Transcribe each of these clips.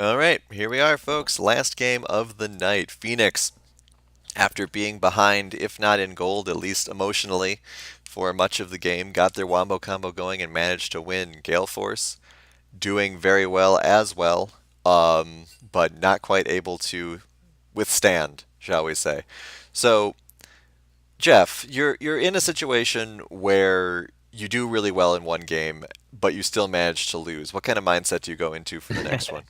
All right, here we are, folks. Last game of the night. Phoenix, after being behind, if not in gold, at least emotionally, for much of the game, got their wombo combo going and managed to win. Gale Force doing very well as well, but not quite able to withstand, shall we say. So, Jeff, you're in a situation where you do really well in one game, but you still manage to lose. What kind of mindset do you go into for the next one?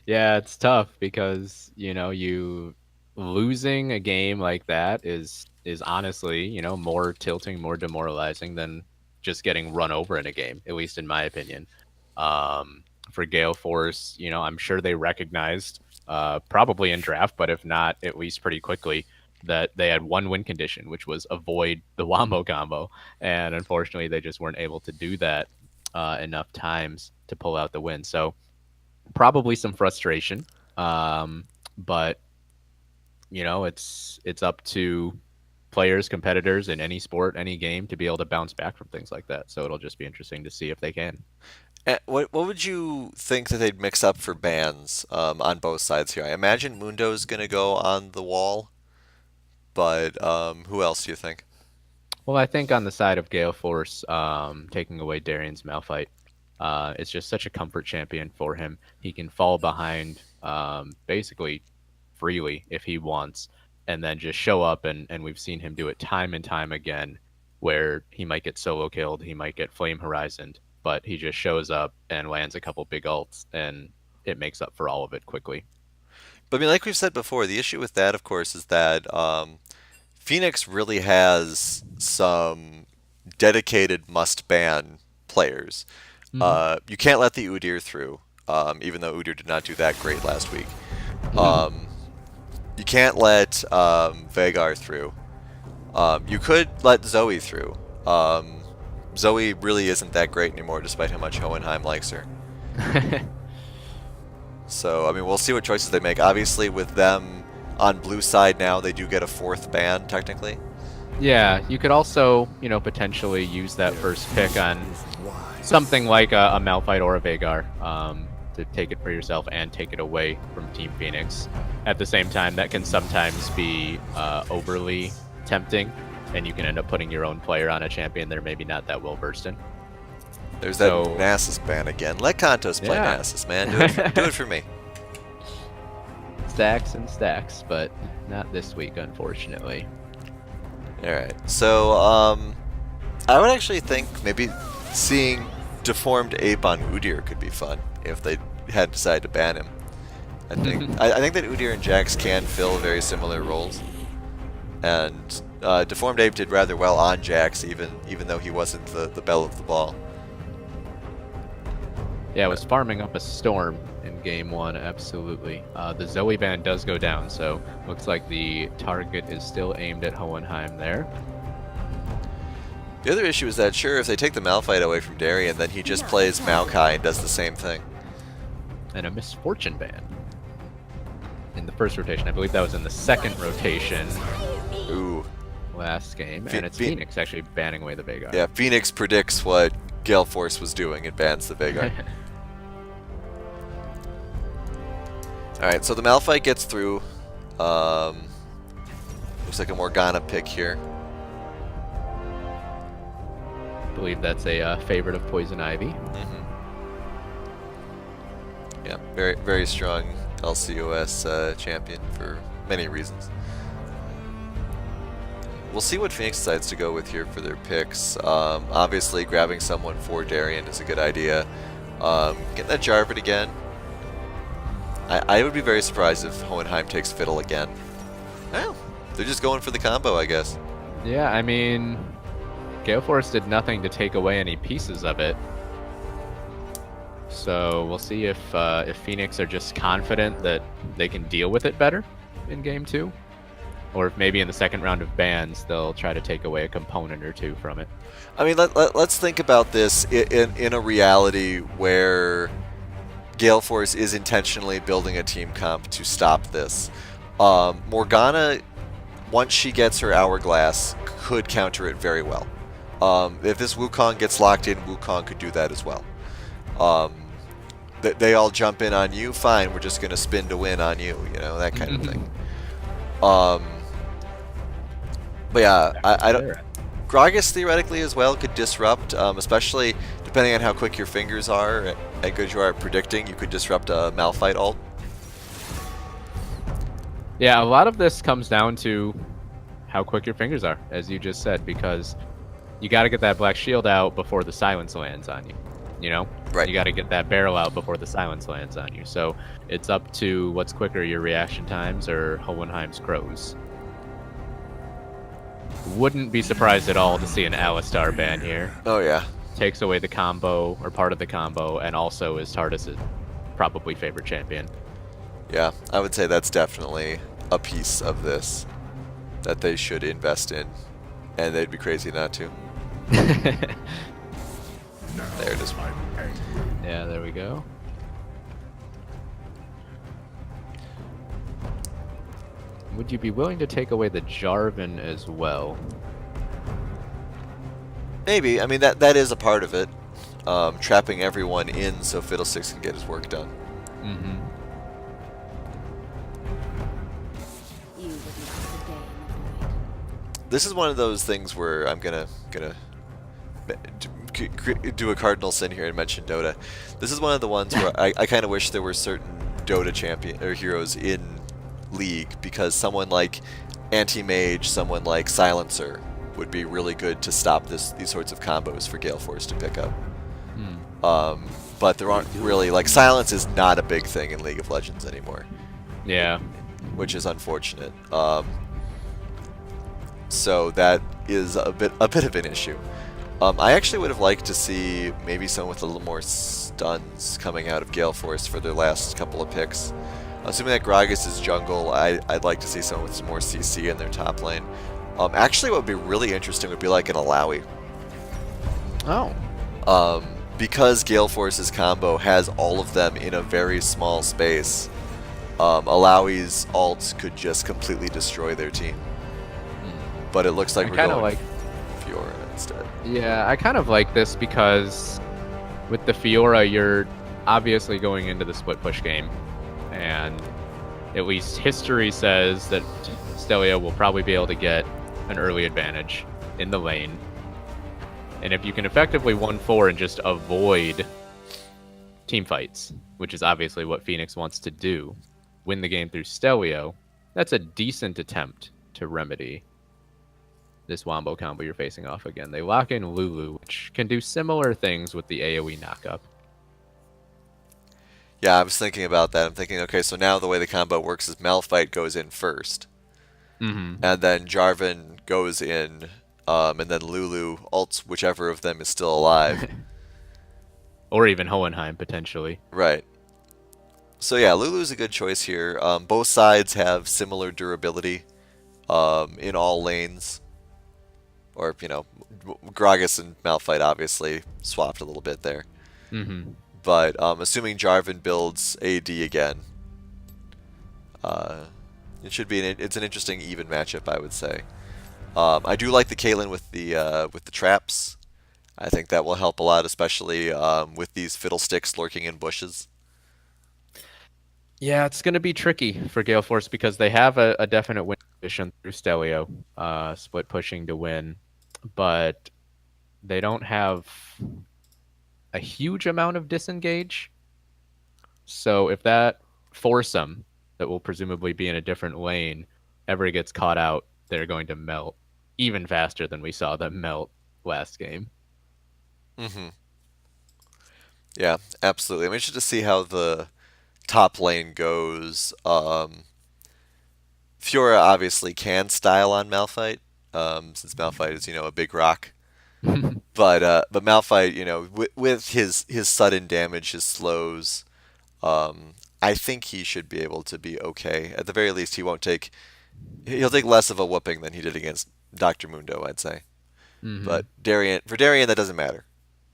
Yeah, it's tough because, you losing a game like that is honestly, more tilting, more demoralizing than just getting run over in a game, at least in my opinion. For Gale Force, I'm sure they recognized, probably in draft, but if not, at least pretty quickly, that they had one win condition, which was avoid the Wombo combo. And unfortunately, they just weren't able to do that enough times to pull out the win. So probably some frustration. But it's up to players, competitors in any sport, any game to be able to bounce back from things like that. So it'll just be interesting to see if they can. What would you think that they'd mix up for bans on both sides here? I imagine Mundo's going to go on the wall, but who else do you think? Well, I think on the side of Gale Force, taking away Darian's Malphite, it's just such a comfort champion for him. He can fall behind basically freely if he wants, and then just show up. And we've seen him do it time and time again, where he might get solo killed, he might get flame horizoned, but he just shows up and lands a couple big ults, and it makes up for all of it quickly. But I mean, like we've said before, the issue with that, of course, is that Phoenix really has some dedicated must-ban players. Hmm. You can't let the Udyr through, even though Udyr did not do that great last week. Um, you can't let Vagar through. You could let Zoe through. Um, Zoe really isn't that great anymore, despite how much Hohenheim likes her. So, I mean, we'll see what choices they make. Obviously, with them on blue side now, they do get a fourth ban, technically. Yeah, you could also, potentially use that first pick on something like a Malphite or a Vagar, to take it for yourself and take it away from Team Phoenix. At the same time, that can sometimes be overly tempting, and you can end up putting your own player on a champion they're maybe not that well versed in. There's that So, Nasus ban again. Let Kantos play yeah, Nasus, man. Do it for me. stacks and stacks, but not this week, unfortunately. Alright, so, I would actually think maybe seeing Deformed Ape on Udyr could be fun if they had decided to ban him. I think that Udyr and Jax can fill very similar roles, and Deformed Ape did rather well on Jax, even though he wasn't the belle of the ball. Yeah, I was farming up a storm in game one, absolutely. The Zoe ban does go down, so looks like the target is still aimed at Hohenheim there. The other issue is that, sure, if they take the Malphite away from Darien, then he just plays Maokai and does the same thing. And a Misfortune ban in the first rotation. I believe that was in the second rotation Ooh. last game, Phe and it's Phe Phoenix actually banning away the Vagar. yeah, Phoenix predicts what Gale Force was doing and bans the Vagar. Alright, so the Malphite gets through. Looks like a Morgana pick here. I believe that's a favorite of Poison Ivy. Mm-hmm. Yeah, very strong LCUS champion for many reasons. We'll see what Phoenix decides to go with here for their picks. Obviously, grabbing someone for Darien is a good idea. Getting that Jarvan again. I would be very surprised if Hohenheim takes Fiddle again. Well, they're just going for the combo, I guess. Yeah, I mean, Gale Force did nothing to take away any pieces of it. So we'll see if Phoenix are just confident that they can deal with it better in game two, or if maybe in the second round of bans they'll try to take away a component or two from it. I mean, let's think about this in a reality where Gale Force is intentionally building a team comp to stop this. Morgana, once she gets her Hourglass, could counter it very well. If this Wukong gets locked in, Wukong could do that as well. Um, they all jump in on you. Fine, we're just gonna spin to win on you. You know, that kind of thing. Um, but yeah, I don't. There. Gragas theoretically as well could disrupt, especially depending on how quick your fingers are and good you are at predicting. You could disrupt a Malphite ult. Yeah, a lot of this comes down to how quick your fingers are, as you just said, because you got to get that black shield out before the silence lands on you. You know, Right. you got to get that barrel out before the silence lands on you. So it's up to what's quicker, your reaction times or Hohenheim's crows. Wouldn't be surprised at all to see an Alistar ban here. Oh yeah. Takes away the combo or part of the combo, and also is Tardis' probably favorite champion. Yeah, I would say that's definitely a piece of this that they should invest in, and they'd be crazy not to. There it is. Yeah, there we go. Would you be willing to take away the Jarvan as well? Maybe. I mean, that is a part of it. Trapping everyone in so Fiddlesticks can get his work done. Mm-hmm. This is one of those things where I'm gonna do a cardinal sin here and mention Dota. This is one of the ones where I kind of wish there were certain Dota champion or heroes in League, because someone like Anti-Mage, someone like Silencer would be really good to stop these sorts of combos for Gale Force to pick up. But there aren't really, like, Silence is not a big thing in League of Legends anymore. Yeah. Which is unfortunate. So that is a bit of an issue. I actually would have liked to see maybe someone with a little more stuns coming out of Gale Force for their last couple of picks. Assuming that Gragas is jungle, I'd like to see someone with some more CC in their top lane. Actually, what would be really interesting would be like an Alawi. Oh. Because Gale Force's combo has all of them in a very small space, Alawi's ults could just completely destroy their team. But it looks like we're going like Fiora instead. Yeah, I kind of like this because with the Fiora, you're obviously going into the split push game, and at least history says that Stelia will probably be able to get an early advantage in the lane. And if you can effectively 1-4 and just avoid team fights, which is obviously what Phoenix wants to do, win the game through Stelio, that's a decent attempt to remedy this Wombo combo you're facing off again. They lock in Lulu, which can do similar things with the AoE knockup. Yeah, I was thinking about that. I'm thinking, okay, so now the way the combo works is Malphite goes in first. Mm-hmm. And then Jarvan goes in, and then Lulu ults whichever of them is still alive. Or even Hohenheim, potentially. Right. So yeah, Lulu's a good choice here. Both sides have similar durability in all lanes. Or, you know, Gragas and Malphite obviously swapped a little bit there. Mm-hmm. But assuming Jarvan builds AD again, it should be it's an interesting even matchup, I would say. I do like the Caitlyn with the traps. I think that will help a lot, especially with these fiddlesticks lurking in bushes. Yeah, it's going to be tricky for Gale Force because they have a definite win condition through Stelio, split pushing to win, but they don't have a huge amount of disengage. So if that foursome that will presumably be in a different lane ever gets caught out, they're going to melt even faster than we saw them melt last game. Mm-hmm. Yeah, absolutely. I'm interested to see how the top lane goes. Fiora obviously can style on Malphite, since Malphite is, you know, a big rock. But Malphite, you know, with his sudden damage, his slows, I think he should be able to be okay. At the very least, he'll take less of a whooping than he did against Dr. Mundo, I'd say. Mm-hmm. But for Darian, that doesn't matter.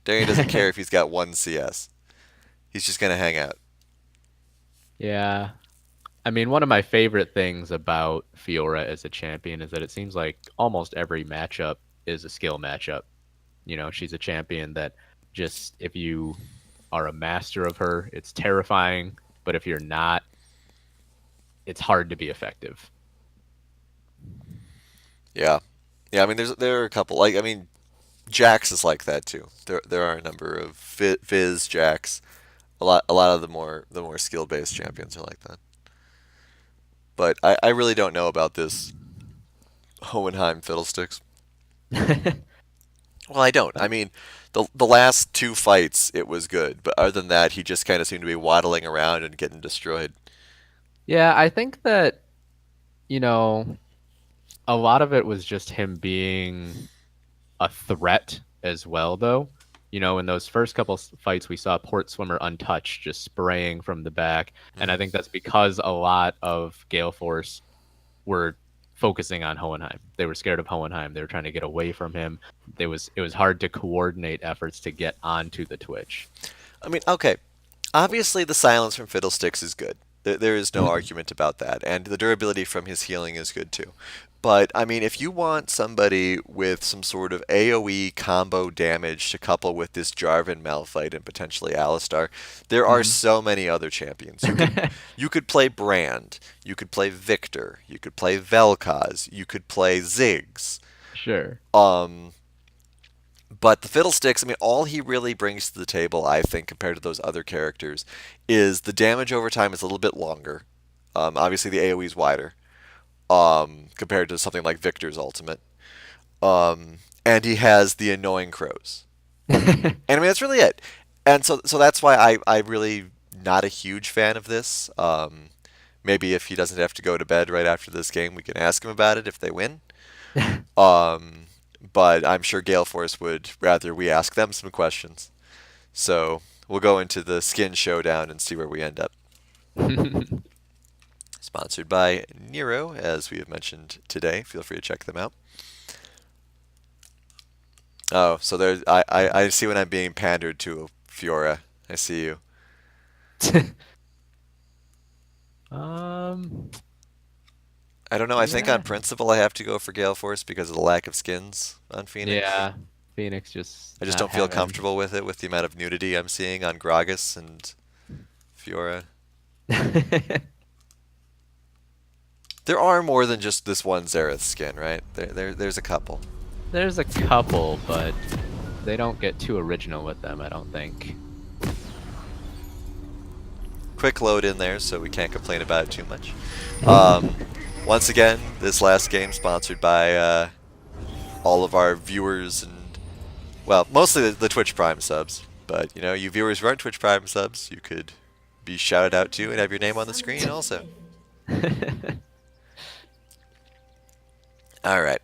Darian doesn't care if he's got one CS. He's just gonna hang out. Yeah. I mean, one of my favorite things about Fiora as a champion is that it seems like almost every matchup is a skill matchup. You know, she's a champion that just, if you are a master of her, it's terrifying. But if you're not, it's hard to be effective. Yeah. Yeah, I mean, there are a couple. Like, I mean, Jax is like that too. There are a number of Fizz Jax. A lot of the more skill based champions are like that. But I really don't know about this Hohenheim Fiddlesticks. Well, I don't. I mean, the last two fights it was good, but other than that, he just kind of seemed to be waddling around and getting destroyed. Yeah, I think that, you know, a lot of it was just him being a threat as well, though. In those first couple fights, we saw Port Swimmer untouched, just spraying from the back. And I Hmm. think that's because a lot of Gale Force were focusing on Hohenheim. They were scared of Hohenheim. They were trying to get away from him. It was hard to coordinate efforts to get onto the Twitch. I mean, okay, obviously the silence from Fiddlesticks is good. There is no argument about that, and the durability from his healing is good too. But I mean, if you want somebody with some sort of AoE combo damage to couple with this Jarvan Malphite and potentially Alistar, there are Mhm. so many other champions. You could play Brand, you could play Victor, you could play Vel'Koz, you could play Ziggs. Sure. Um, but the Fiddlesticks, I mean, all he really brings to the table, I think, compared to those other characters, is the damage over time is a little bit longer. Obviously, the AoE is wider compared to something like Victor's ultimate. And he has the annoying crows. And I mean, that's really it. And so that's why I really not a huge fan of this. Maybe if he doesn't have to go to bed right after this game, we can ask him about it if they win. Um, but I'm sure Gale Force would rather we ask them some questions. So we'll go into the skin showdown and see where we end up. Sponsored by Nero, as we have mentioned today. Feel free to check them out. Oh, so there's I see when I'm being pandered to, Fiora. I see you. um, I don't know. I think on yeah. principle I have to go for Gale Force because of the lack of skins on Phoenix. Yeah. Phoenix just I just not don't feel having. comfortable with it with the amount of nudity I'm seeing on Gragas and Fiora. There are more than just this one Xerath skin, right? There's a couple. There's a couple, but they don't get too original with them, I don't think. Quick load in there, so we can't complain about it too much. Um, Once again, this last game sponsored by all of our viewers and, well, mostly the Twitch Prime subs. But, you viewers who aren't Twitch Prime subs, you could be shouted out to and have your name on the screen also. All right.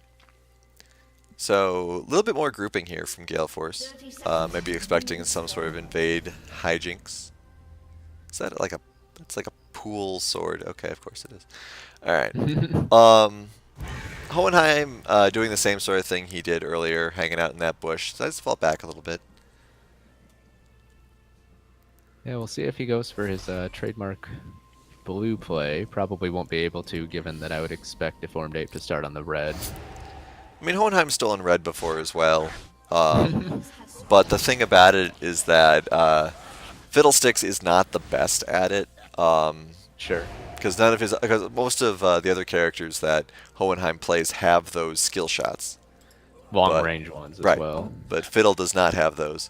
So, a little bit more grouping here from Gale Force. Maybe expecting some sort of invade hijinks. Is that like a? It's like a pool sword. Okay, of course it is. All right. Hohenheim doing the same sort of thing he did earlier, hanging out in that bush. So I just fall back a little bit. Yeah, we'll see if he goes for his trademark blue play. Probably won't be able to, given that I would expect Deformed Ape to start on the red. I mean, Hohenheim's still in red before as well. But the thing about it is that Fiddlesticks is not the best at it. Sure. Because most of the other characters that Hohenheim plays have those skill shots. Long But range ones as right, well. but Fiddle does not have those.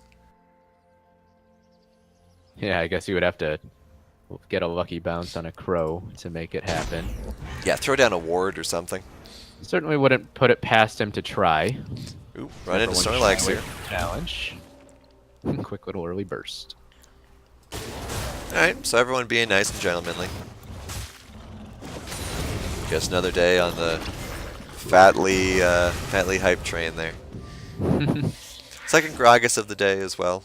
Yeah, I guess you would have to get a lucky bounce on a crow to make it happen. Yeah, throw down a ward or something. Certainly wouldn't put it past him to try. Ooh, run Never into one to shy Snorlax away here. from the challenge. Quick little early burst. Alright, so everyone being nice and gentlemanly. Guess another day on the fatly hype train there. Second Gragas of the day as well.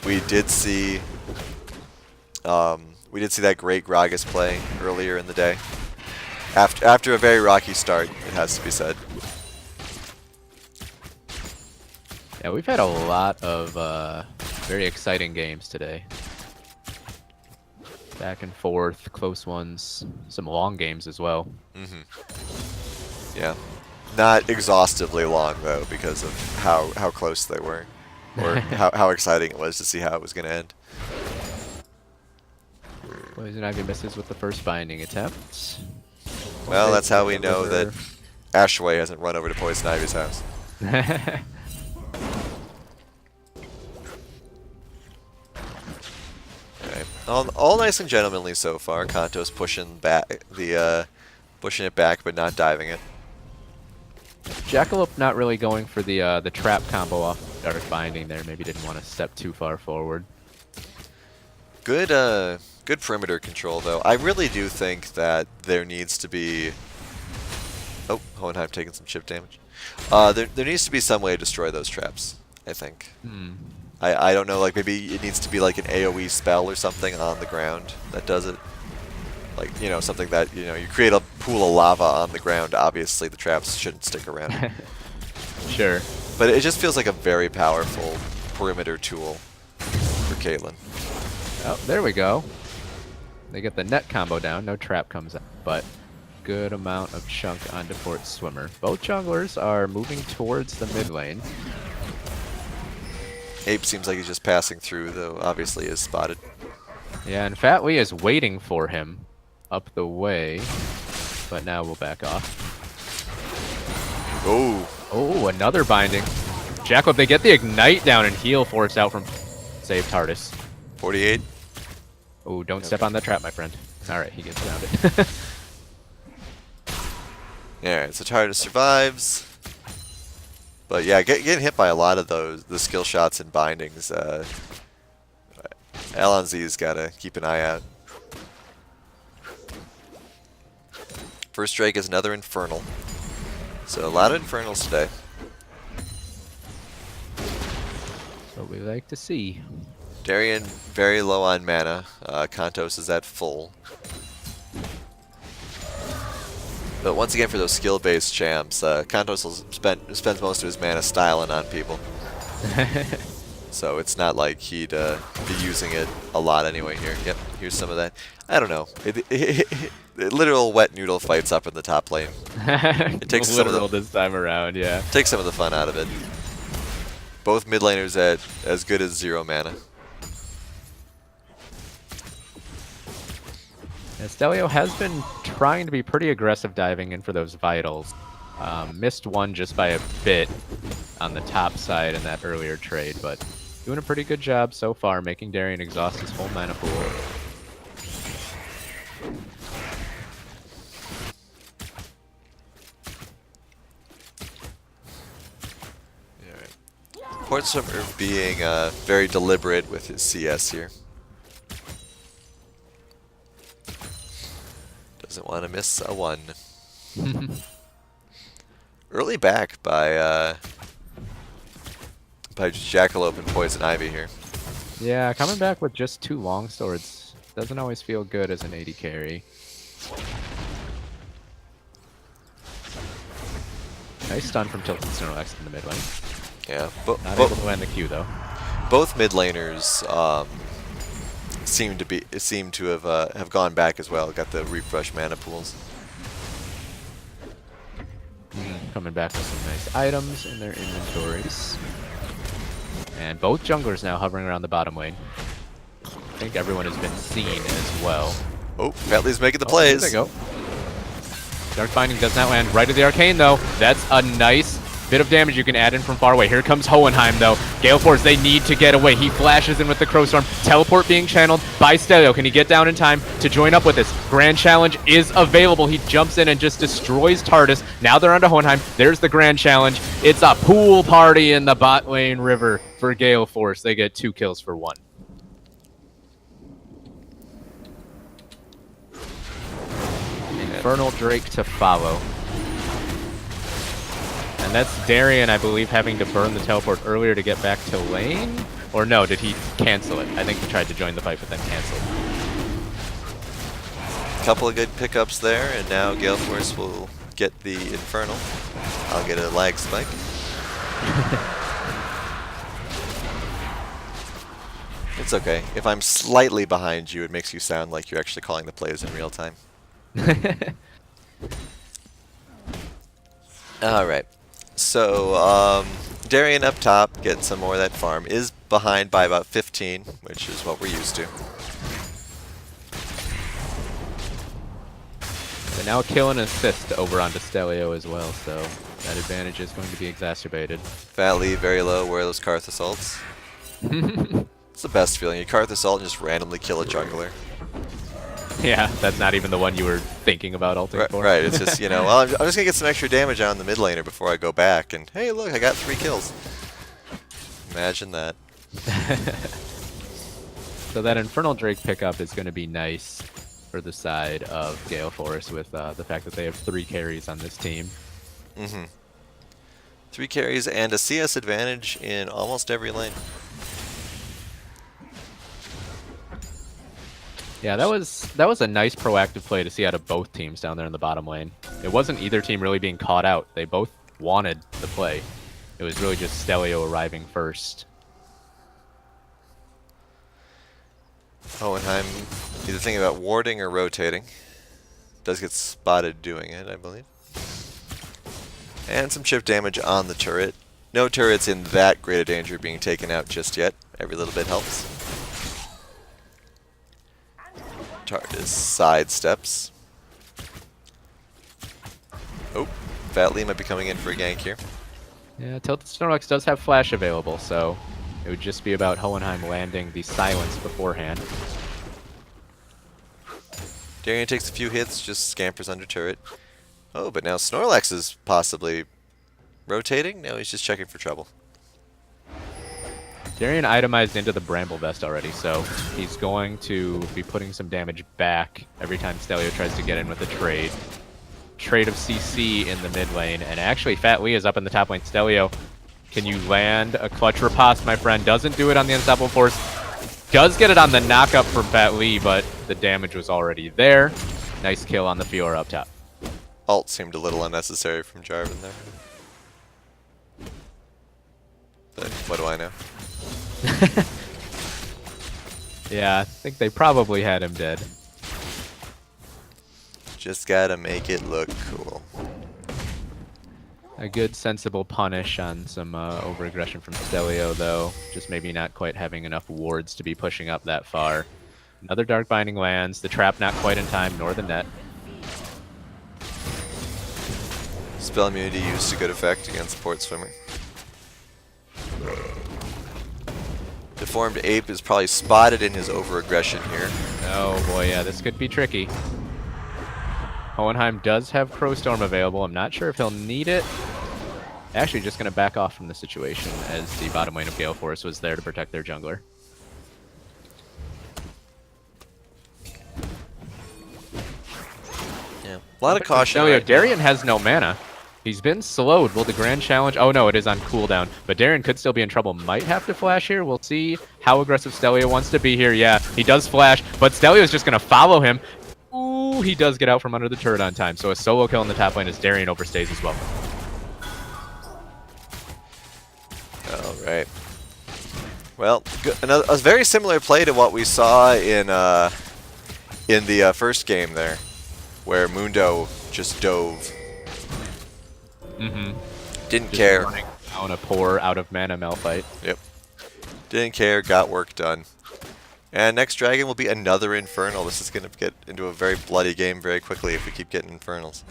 We did see that great Gragas play earlier in the day. After a very rocky start, it has to be said. Yeah, we've had a lot of very exciting games today. Back and forth, close ones, some long games as well. Yeah. Not exhaustively long though, because of how close they were. or how exciting it was to see how it was going to end. Poison Ivy misses with the first binding attempt. Well, that's how we The know that river. Ashway hasn't run over to Poison Ivy's house. Alright. All nice and gentlemanly so far. Kanto's pushing back pushing it back but not diving it. Jackalope not really going for the trap combo off Dark Binding there. Maybe didn't want to step too far forward. Good perimeter control though. I really do think that there needs to be. Oh, Hohenheim taking some chip damage. There needs to be some way to destroy those traps, I think. I don't know, like maybe it needs to be like an AoE spell or something on the ground that does it. Like, you know, something that, you know, you create a pool of lava on the ground, obviously the traps shouldn't stick around. Sure. But it just feels like a very powerful perimeter tool for Caitlyn. Oh, there we go. They get the net combo down, no trap comes out, but good amount of chunk onto Port Swimmer. Both junglers are moving towards the mid lane. Ape seems like he's just passing through, though obviously is spotted. Yeah, and Fat Lee is waiting for him up the way, but now we'll back off. Oh, Oh, another binding. Jackalope, they get the ignite down and heal force out from save TARDIS. 48. Oh, don't step on that trap, my friend. Alright, he gets around it. Alright, so TARDIS survives. But yeah, getting hit by a lot of the skill shots and bindings. Alonzi's gotta keep an eye out. First Drake is another Infernal. So a lot of Infernals today. What we like to see. Darien very low on mana. Kantos is at full. But once again, for those skill-based champs, Kantos spends most of his mana styling on people. So it's not like he'd be using it a lot anyway here. Yep, here's some of that. I don't know. Literal wet noodle fights up in the top lane. It takes some of Literal this time around, yeah. takes some of the fun out of it. Both mid laners at as good as 0 mana. Stelio has been trying to be pretty aggressive diving in for those vitals. Missed one just by a bit on the top side in that earlier trade, but doing a pretty good job so far, making Darien exhaust his whole mana pool. Portsmouth are being very deliberate with his CS here. Doesn't want to miss a 1. Early back by Jackalope and Poison Ivy here. Yeah, coming back with just 2 longswords doesn't always feel good as an AD carry. Nice stun from Tilted Snorlax in the mid lane. Yeah, Not able to land the Q though. both mid laners seem to have gone back as well. Got the refresh mana pools. Coming back with some nice items in their inventories. And both junglers now hovering around the bottom lane. I think everyone has been seen as well. Oh, Fatley's making the There plays. they go. Dark Binding does not land right at the arcane though. That's a nice bit of damage you can add in from far away. Here comes Hohenheim though. Gale Force, they need to get away. He flashes in with the Crow Storm. Teleport being channeled by Stelio. Can he get down in time to join up with this? Grand Challenge is available. He jumps in and just destroys TARDIS. Now they're onto Hohenheim. There's the Grand Challenge. It's a pool party in the bot lane river for Gale Force. They get 2 kills for 1. Infernal Drake to follow. And that's Darien, I believe, having to burn the teleport earlier to get back to lane? Or no, did he cancel it? I think he tried to join the fight but then canceled. Couple of good pickups there, and now Gale Force will get the Infernal. I'll get a lag spike. It's okay. If I'm slightly behind you, it makes you sound like you're actually calling the plays in real time. Alright. So, Darien up top, getting some more of that farm, is behind by about 15, which is what we're used to. But now a kill and assist over onto Stelio as well, so that advantage is going to be exacerbated. Fat Lee very low, where are those Karth assaults? It's the best feeling. You Karth assault and just randomly kill a jungler. Yeah, that's not even the one you were thinking about ulting for. Right, it's just, well, I'm just going to get some extra damage on the mid laner before I go back, and hey, look, I got 3 kills. Imagine that. So that Infernal Drake pickup is going to be nice for the side of Gale Force with the fact that they have 3 carries on this team. 3 carries and a CS advantage in almost every lane. Yeah, that was a nice proactive play to see out of both teams down there in the bottom lane. It wasn't either team really being caught out. They both wanted the play. It was really just Stelio arriving first. Hohenheim either thinking about warding or rotating. Does get spotted doing it, I believe. And some chip damage on the turret. No turrets in that great a danger of being taken out just yet. Every little bit helps. TARDIS sidesteps. Oh, Fat Lee might be coming in for a gank here. Yeah, Tilted Snorlax does have flash available, so it would just be about Hohenheim landing the silence beforehand. Darien takes a few hits, just scampers under turret. Oh, but now Snorlax is possibly rotating? No, he's just checking for trouble. Darien itemized into the Bramble Vest already, so he's going to be putting some damage back every time Stelio tries to get in with a trade. Trade of CC in the mid lane, and actually Fat Lee is up in the top lane. Stelio, can you land a clutch riposte, my friend? Doesn't do it on the Unstoppable Force. Does get it on the knockup from Fat Lee, but the damage was already there. Nice kill on the Fiora up top. Ult seemed a little unnecessary from Jarvan there. But what do I know? Yeah, I think they probably had him dead. Just gotta make it look cool. A good, sensible punish on some overaggression from Stelio, though. Just maybe not quite having enough wards to be pushing up that far. Another Dark Binding lands. The trap not quite in time, nor the net. Spell immunity used to good effect against Port Swimmer. Deformed Ape is probably spotted in his overaggression here. Oh boy, yeah, this could be tricky. Hohenheim does have Crowstorm available. I'm not sure if he'll need it. Actually, just going to back off from the situation as the bottom lane of Gale Force was there to protect their jungler. Yeah, a lot of caution. Right Darien has no mana. He's been slowed. Will the Grand Challenge... Oh no, it is on cooldown. But Darien could still be in trouble. Might have to flash here. We'll see how aggressive Stelio wants to be here. Yeah, he does flash, but Stelio is just going to follow him. Ooh, he does get out from under the turret on time. So a solo kill in the top lane as Darien overstays as well. Alright. Well, a very similar play to what we saw in the first game there, where Mundo just dove. Didn't care. Down a poor out of mana Malphite. Yep. Didn't care, got work done. And next dragon will be another Infernal. This is going to get into a very bloody game very quickly if we keep getting Infernals.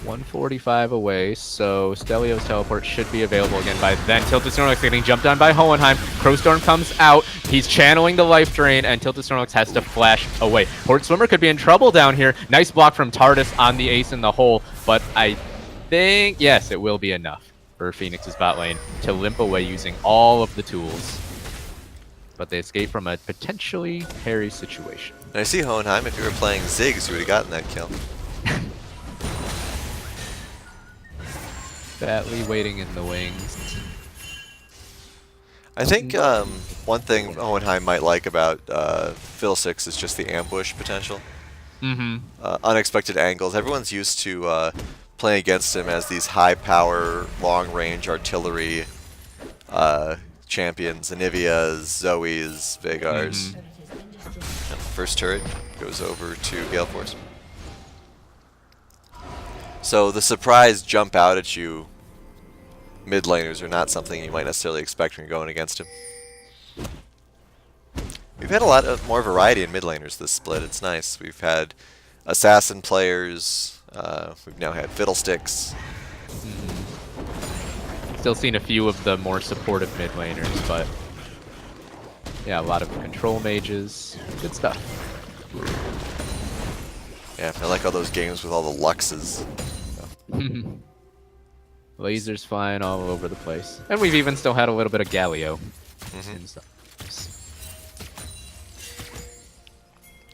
145 away, so Stelio's teleport should be available again by then. Tilted Snorlax getting jumped on by Hohenheim. Crowstorm comes out. He's channeling the life drain, and Tilted Snorlax has to flash away. Port Swimmer could be in trouble down here. Nice block from TARDIS on the ace in the hole, but I think, yes, it will be enough for Phoenix's bot lane to limp away using all of the tools. But they escape from a potentially hairy situation. And I see Hohenheim, if you were playing Ziggs, you would have gotten that kill. Badly waiting in the wings. I think one thing Hohenheim might like about Phil 6 is just the ambush potential. Unexpected angles. Everyone's used to playing against him as these high-power, long-range artillery champions. Anivias, Zoes, Vegars. First turret goes over to Gale Force. So the surprise jump out at you mid laners are not something you might necessarily expect when you're going against him. We've had a lot of more variety in mid laners this split. It's nice. We've had assassin players. We've now had fiddlesticks. Still seen a few of the more supportive mid laners, but yeah, a lot of control mages. Good stuff. Yeah, I like all those games with all the Luxes. Lasers flying all over the place. And we've even still had a little bit of Galio.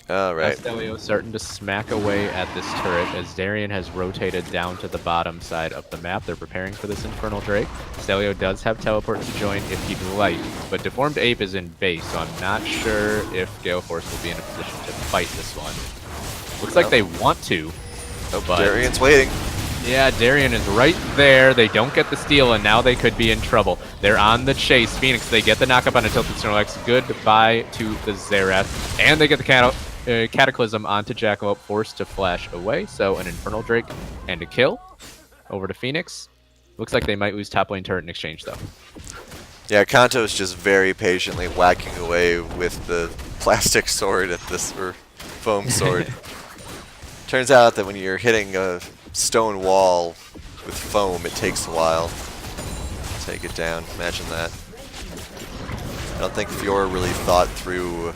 Alright. Stelio starting to smack away at this turret as Darien has rotated down to the bottom side of the map. They're preparing for this Infernal Drake. Stelio does have teleport to join if he'd like, but Deformed Ape is in base, so I'm not sure if Gale Force will be in a position to fight this one. Looks like they want to. Oh, but Darien's waiting. yeah, Darien is right there. They don't get the steal, and now they could be in trouble. They're on the chase. Phoenix, they get the knockup on a Tilted Snorlax. Goodbye to the Xerath. And they get the Cataclysm onto Jackalope, forced to flash away. So an Infernal Drake and a kill. Over to Phoenix. Looks like they might lose top lane turret in exchange, though. Yeah, Kanto's just very patiently whacking away with the plastic sword at this, or foam sword. Turns out that when you're hitting a stone wall with foam, it takes a while to take it down. Imagine that. I don't think Fiora really thought through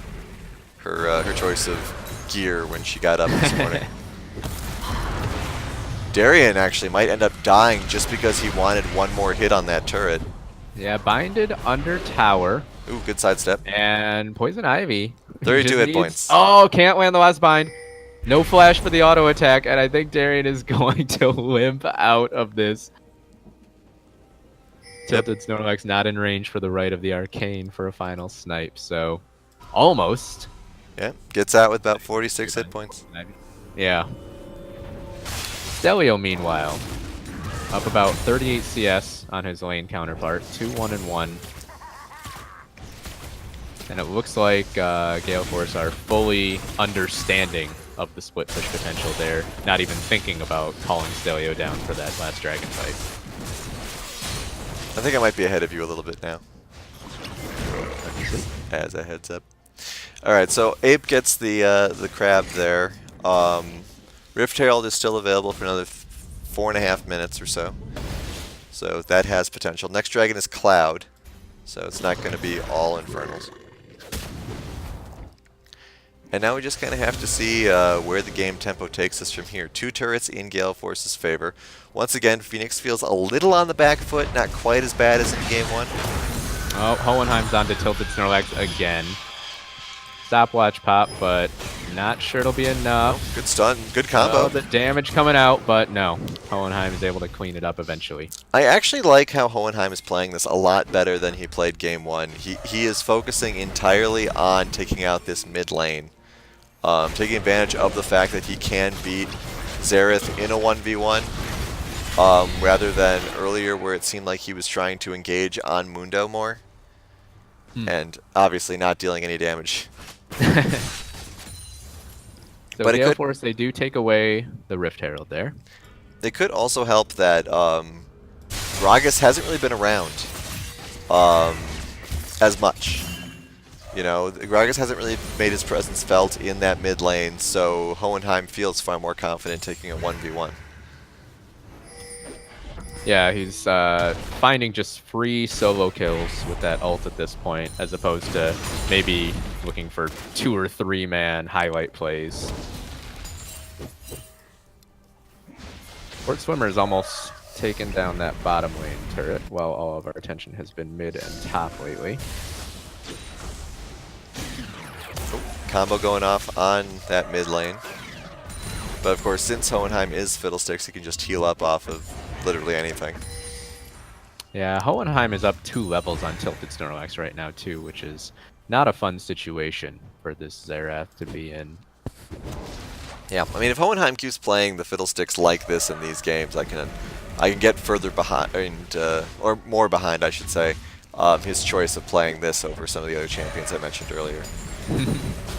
her choice of gear when she got up this morning. Darien actually might end up dying just because he wanted one more hit on that turret. Yeah, binded under tower. Ooh, good sidestep. And Poison Ivy. 32 just hit needs- points. Oh, can't land the last bind. No flash for the auto attack, and I think Darien is going to limp out of this. Tilted Snorlax not in range for the right of the Arcane for a final snipe, so almost. Yeah, gets out with about 46 hit points. Yeah. Stelio, meanwhile, up about 38 CS on his lane counterpart, 2-1-1. And it looks like Gale Force are fully understanding of the split push potential there, not even thinking about calling Stelio down for that last dragon fight. I think I might be ahead of you a little bit now. As a heads up. Alright, so Ape gets the crab there. Rift Herald is still available for another 4.5 minutes or so. So that has potential. Next dragon is Cloud, so it's not going to be all Infernals. And now we just kind of have to see where the game tempo takes us from here. 2 turrets in Gale Force's favor. Once again, Phoenix feels a little on the back foot, not quite as bad as in Game 1. Oh, Hohenheim's on to Tilted Snorlax again. Stopwatch pop, but not sure it'll be enough. Good stun, good combo. Oh, the damage coming out, but no. Hohenheim is able to clean it up eventually. I actually like how Hohenheim is playing this a lot better than he played Game 1. He is focusing entirely on taking out this mid lane. Taking advantage of the fact that he can beat Xerath in a 1v1, rather than earlier where it seemed like he was trying to engage on Mundo more, and obviously not dealing any damage. So But it Gale could- Force, they do take away the Rift Herald there. They could also help that Gragas hasn't really been around as much. You know, Gragas hasn't really made his presence felt in that mid lane, so Hohenheim feels far more confident taking a 1v1. Yeah, he's finding just free solo kills with that ult at this point, as opposed to maybe looking for 2 or 3 man highlight plays. Port Swimmer's almost taken down that bottom lane turret, while all of our attention has been mid and top lately. Combo going off on that mid lane. But of course, since Hohenheim is Fiddlesticks, he can just heal up off of literally anything. Yeah, Hohenheim is up 2 levels on Tilted Snorlax right now too, which is not a fun situation for this Xerath to be in. Yeah, I mean, if Hohenheim keeps playing the Fiddlesticks like this in these games, I can get further behind, or more behind, I should say, his choice of playing this over some of the other champions I mentioned earlier.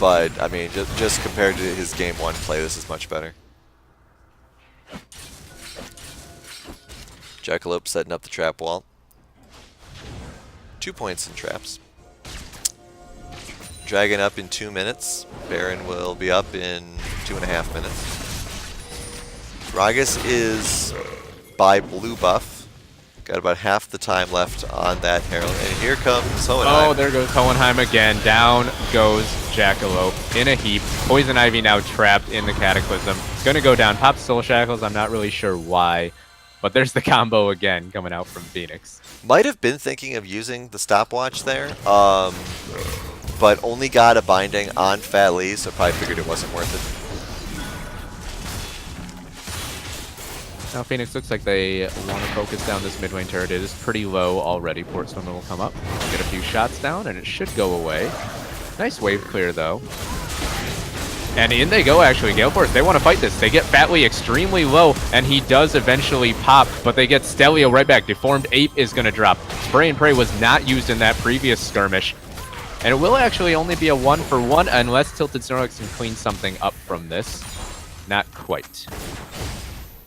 But, I mean, just compared to his Game 1 play, this is much better. Jackalope setting up the trap wall. 2 points in traps. Dragon up in 2 minutes. Baron will be up in 2.5 minutes. Gragas is by blue buff. Got about half the time left on that Herald. And here comes Hohenheim. Oh, there goes Hohenheim again. Down goes Jackalope in a heap. Poison Ivy now trapped in the Cataclysm. Gonna go down. Pop Soul Shackles. I'm not really sure why. But there's the combo again coming out from Phoenix. Might have been thinking of using the stopwatch there. But only got a binding on Fat Lee, so probably figured it wasn't worth it. Now Phoenix looks like they want to focus down this mid lane turret. It is pretty low already. Port Swimmer will come up, get a few shots down, and it should go away. Nice wave clear, though. And in they go, actually. Gale Force, they want to fight this. They get Fat Lee extremely low, and he does eventually pop, but they get Stelio right back. Deformed Ape is going to drop. Spray and Pray was not used in that previous skirmish. And it will actually only be a 1-for-1 unless Tilted Snorlax can clean something up from this. Not quite.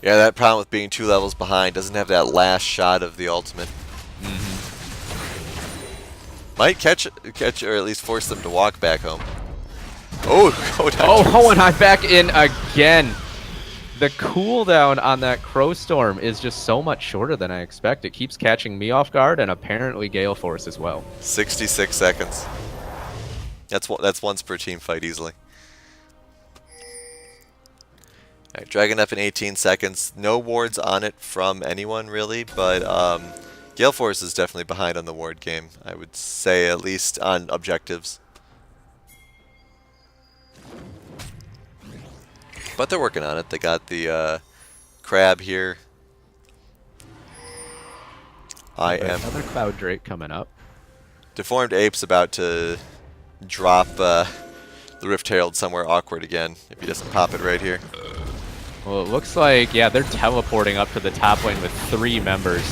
Yeah, that problem with being 2 levels behind, doesn't have that last shot of the ultimate. Might catch or at least force them to walk back home. Oh, Hohenheim back in again. The cooldown on that Crow Storm is just so much shorter than I expect. It keeps catching me off guard, and apparently Gale Force as well. 66 seconds. That's once per team fight easily. Alright, Dragon up in 18 seconds. No wards on it from anyone really, but Gale Force is definitely behind on the ward game. I would say, at least on objectives. But they're working on it. They got the crab here. Another Cloud Drake coming up. Deformed Ape's about to drop the Rift Herald somewhere awkward again if he doesn't pop it right here. Well, it looks like, yeah, they're teleporting up to the top lane with 3 members.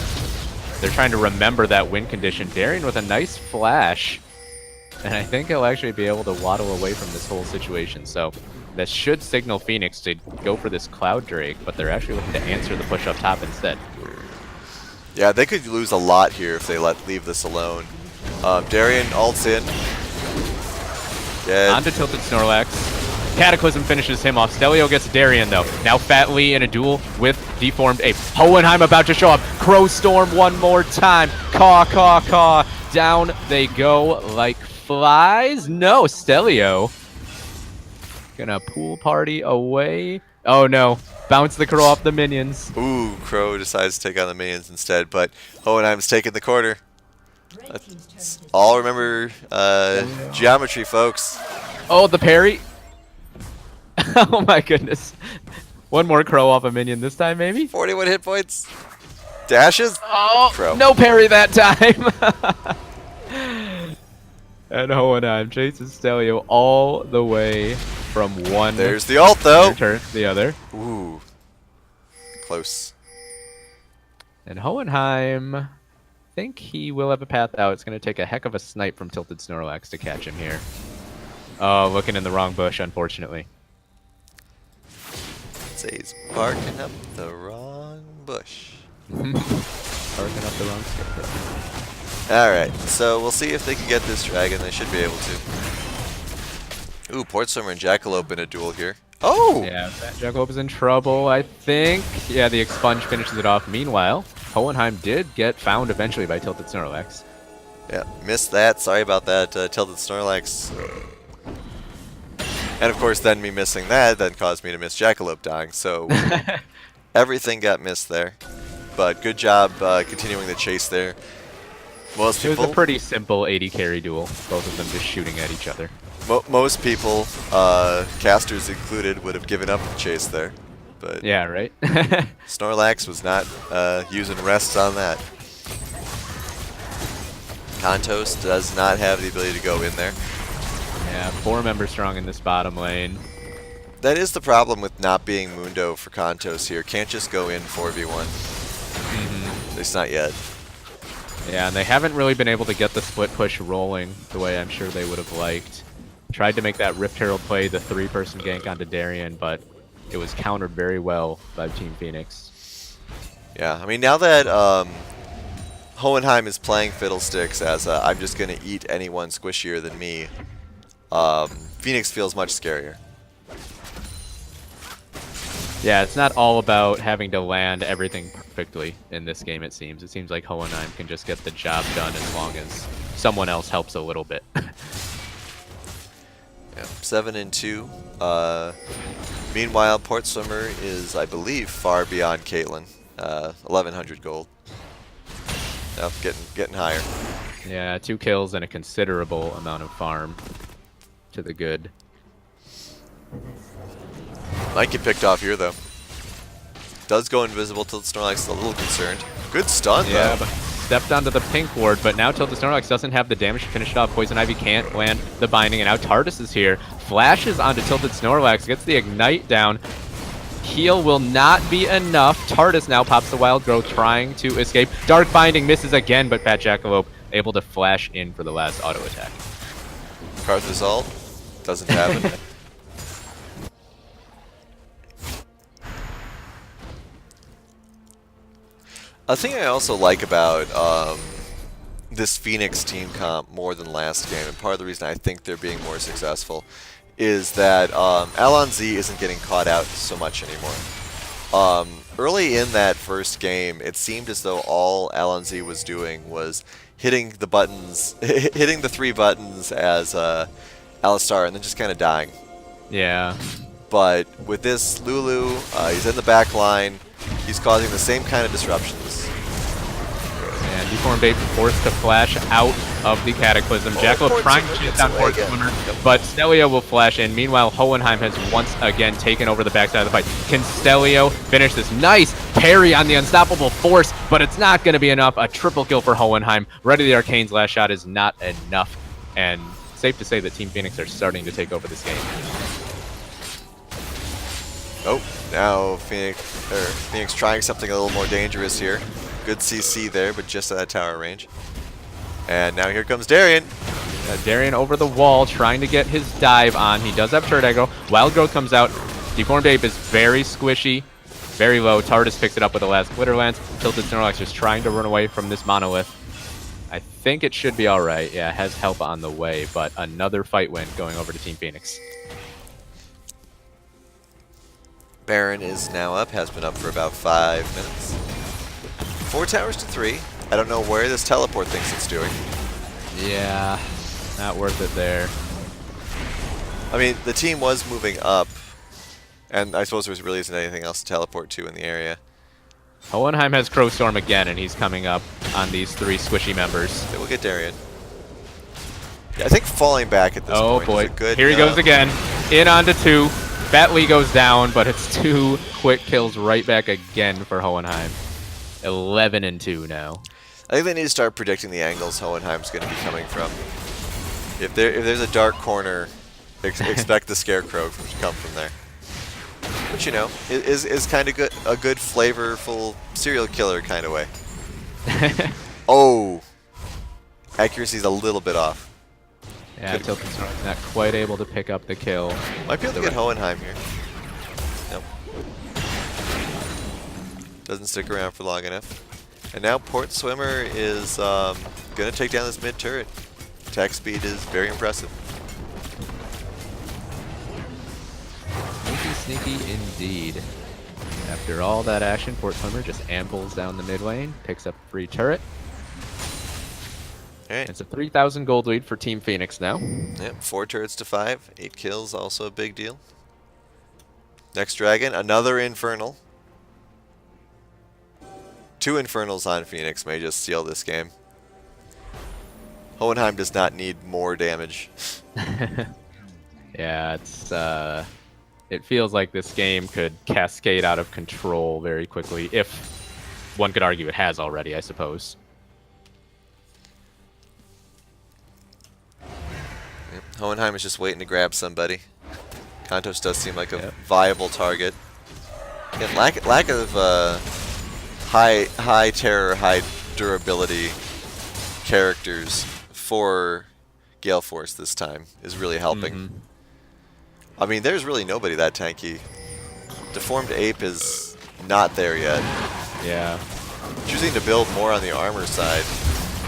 They're trying to remember that win condition. Darian with a nice flash. And I think he'll actually be able to waddle away from this whole situation. So that should signal Phoenix to go for this Cloud Drake, but they're actually looking to answer the push up top instead. Yeah, they could lose a lot here if they leave this alone. Darian ults in. On to Tilted Snorlax. Cataclysm finishes him off. Stelio gets Darian, though. Now Fat Lee in a duel with Deformed Ape. Hohenheim about to show up. Crow Storm one more time. Caw, caw, caw. Down they go like flies. No, Stelio. Gonna pool party away. Oh, no. Bounce the Crow off the minions. Ooh, Crow decides to take on the minions instead, but Hohenheim's taking the corner. Let's all remember geometry, folks. Oh, the parry. Oh my goodness. One more Crow off a minion this time, maybe? 41 hit points. Dashes. Oh, Crow. No parry that time. And Hohenheim chases Stelio all the way from one. There's the ult, though. Turn the other. Ooh. Close. And Hohenheim, I think he will have a path out. It's going to take a heck of a snipe from Tilted Snorlax to catch him here. Oh, looking in the wrong bush, unfortunately. He's barking up the wrong bush. Barking up the wrong scarecrow. Alright, so we'll see if they can get this dragon. They should be able to. Ooh, Port Swimmer and Jackalope in a duel here. Oh! Yeah, that Jackalope is in trouble, I think. Yeah, the Expunge finishes it off. Meanwhile, Hohenheim did get found eventually by Tilted Snorlax. Yeah, missed that. Sorry about that, Tilted Snorlax. And of course, then me missing that then caused me to miss Jackalope dying. So everything got missed there. But good job continuing the chase there. Most people, it was a pretty simple 80 carry duel. Both of them just shooting at each other. Most people, casters included, would have given up the chase there. But yeah, right? Snorlax was not using rests on that. Kantos does not have the ability to go in there. Yeah, 4 members strong in this bottom lane. That is the problem with not being Mundo for Kantos here. Can't just go in 4v1. At least not yet. Yeah, and they haven't really been able to get the split push rolling the way I'm sure they would have liked. Tried to make that Rift Herald play, the 3-person gank onto Darian, but it was countered very well by Team Phoenix. Yeah, I mean, now that Hohenheim is playing Fiddlesticks as I'm just going to eat anyone squishier than me, Phoenix feels much scarier. Yeah, it's not all about having to land everything perfectly in this game, it seems. It seems like Hohenheim can just get the job done as long as someone else helps a little bit. Yeah, 7-2. Meanwhile, Port Swimmer is, I believe, far beyond Caitlyn. 1,100 gold. Now getting higher. Yeah, 2 kills and a considerable amount of farm to the good. Might get picked off here, though. Does go invisible. Tilted Snorlax is a little concerned. Good stun, Yeah, though. but stepped onto the pink ward, but now Tilted Snorlax doesn't have the damage to finish it off. Poison Ivy can't land the binding, and now Tardis is here. Flashes onto Tilted Snorlax, gets the Ignite down. Heal will not be enough. Tardis now pops the Wild Growth, trying to escape. Dark Binding misses again, but Fat Jackalope able to flash in for the last auto attack. Karthus ult doesn't happen. A thing I also like about this Phoenix team comp more than last game, and part of the reason I think they're being more successful, is that Alon Z isn't getting caught out so much anymore. Early in that first game, it seemed as though all Alon Z was doing was hitting the buttons, hitting the 3 buttons as Alistar, and then just kind of dying. Yeah. But with this Lulu, he's in the back line. He's causing the same kind of disruptions. And Deformed Ape forced to flash out of the Cataclysm. Jackalope trying to chase down Port Swimmer, but Stelio will flash in. Meanwhile, Hohenheim has once again taken over the backside of the fight. Can Stelio finish this? Nice parry on the Unstoppable Force, but it's not going to be enough. A triple kill for Hohenheim. Ready the Arcane's last shot is not enough. And safe to say that Team Phoenix are starting to take over this game. Oh, now Phoenix trying something a little more dangerous here. Good CC there, but just at that tower range. And now here comes Darien. Darien over the wall, trying to get his dive on. He does have Turret Aggro. Wild Growth comes out. Deformed Ape is very squishy, very low. Tardis picks it up with the last Glitter Lance. Tilted Snorlax just trying to run away from this Monolith. I think it should be alright. Yeah, has help on the way, but another fight win going over to Team Phoenix. Baron is now up, has been up for about 5 minutes. 4 towers to 3. I don't know where this teleport thinks it's doing. Yeah, not worth it there. I mean, the team was moving up, and I suppose there really isn't anything else to teleport to in the area. Hohenheim has Crow Storm again, and he's coming up on these 3 squishy members. They will get Darien. Yeah, I think falling back at this point boy, is a good... here he goes again. In onto 2. Batley goes down, but it's 2 quick kills right back again for Hohenheim. 11-2 now. I think they need to start predicting the angles Hohenheim's going to be coming from. If there's a dark corner, expect the Scarecrow to come from there. Which, you know, is kind of good, a good flavorful serial killer kind of way. Oh! Accuracy's a little bit off. Yeah, Tilted Snorlax not quite able to pick up the kill. Might be able to get Hohenheim here. Nope. Doesn't stick around for long enough. And now Port Swimmer is going to take down this mid turret. Attack speed is very impressive. Sneaky indeed. After all that action, Port Swimmer just ambles down the mid lane, picks up a free turret. All right. It's a 3,000 gold lead for Team Phoenix now. Yep, 4 turrets to 5, 8 kills, also a big deal. Next dragon, another Infernal. 2 Infernals on Phoenix may just steal this game. Hohenheim does not need more damage. Yeah, it's it feels like this game could cascade out of control very quickly, if one could argue it has already, I suppose. Yep. Hohenheim is just waiting to grab somebody. Kantos does seem like a viable target. Again, lack of high terror, high durability characters for Gale Force this time is really helping. I mean, there's really nobody that tanky. Deformed Ape is not there yet. Yeah. Choosing to build more on the armor side,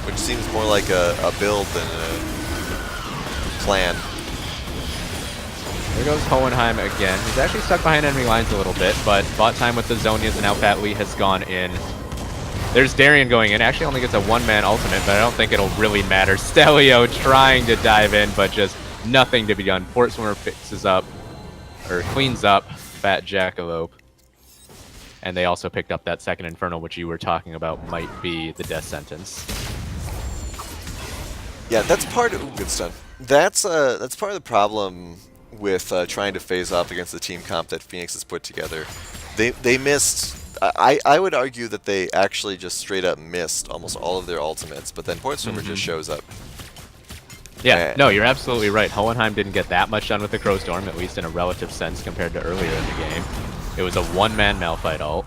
which seems more like a build than a plan. There goes Hohenheim again. He's actually stuck behind enemy lines a little bit, but bought time with the Zonias, and now Fat Lee has gone in. There's Darien going in. Actually only gets a one-man ultimate, but I don't think it'll really matter. Stelio trying to dive in, but just nothing to be done. Port Swimmer fixes up, or cleans up Fat Jackalope. And they also picked up that second Infernal, which you were talking about might be the death sentence. Yeah, that's part of good stuff. That's part of the problem with trying to phase off against the team comp that Phoenix has put together. They missed. I would argue that they actually just straight up missed almost all of their ultimates, but then Port Swimmer just shows up. Yeah, no, you're absolutely right. Hohenheim didn't get that much done with the Crow Storm, at least in a relative sense compared to earlier in the game. It was a one-man Malphite ult,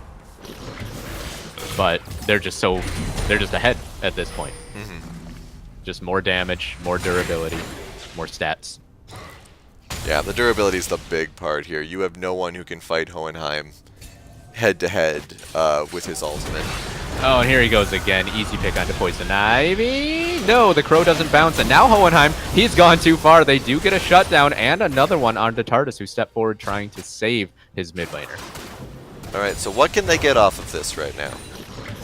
but they're just ahead at this point. Just more damage, more durability, more stats. Yeah, the durability is the big part here. You have no one who can fight Hohenheim head-to-head with his ultimate. Oh, and here he goes again. Easy pick onto Poison Ivy. No, the Crow doesn't bounce, and now Hohenheim, he's gone too far. They do get a shutdown, and another one onto Tardis, who stepped forward trying to save his mid laner. All right, so what can they get off of this right now?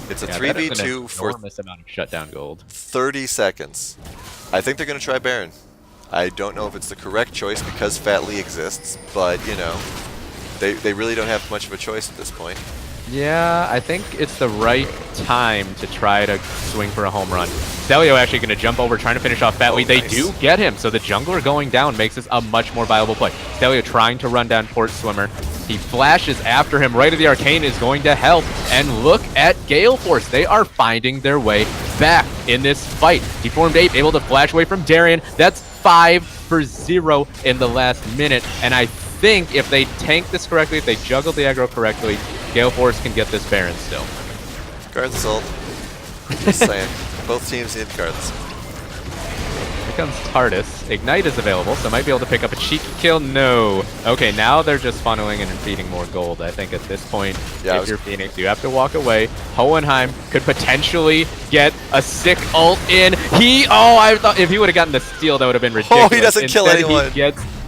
It's a 3v2 for enormous amount of shutdown gold. 30 seconds. I think they're going to try Baron. I don't know if it's the correct choice because Fat Lee exists, but, you know, they really don't have much of a choice at this point. Yeah, I think it's the right time to try to swing for a home run. Stelio actually going to jump over, trying to finish off Fat Lee. They do get him, so the jungler going down makes this a much more viable play. Stelio trying to run down Port Swimmer. He flashes after him. Right of the Arcane is going to help. And look at Gale Force. They are finding their way back in this fight. Deformed Ape able to flash away from Darien. That's 5 for 0 in the last minute. And I think if they tank this correctly, if they juggle the aggro correctly, Gale Force can get this Baron still. Guard the Soul. Just saying. Both teams need cards. Here comes Tardis. Ignite is available, so might be able to pick up a cheeky kill. No. Okay, now they're just funneling and feeding more gold. I think at this point, if you're Phoenix, you have to walk away. Hohenheim could potentially get a sick ult in. I thought if he would have gotten the steal, that would have been ridiculous. Oh, he doesn't kill anyone.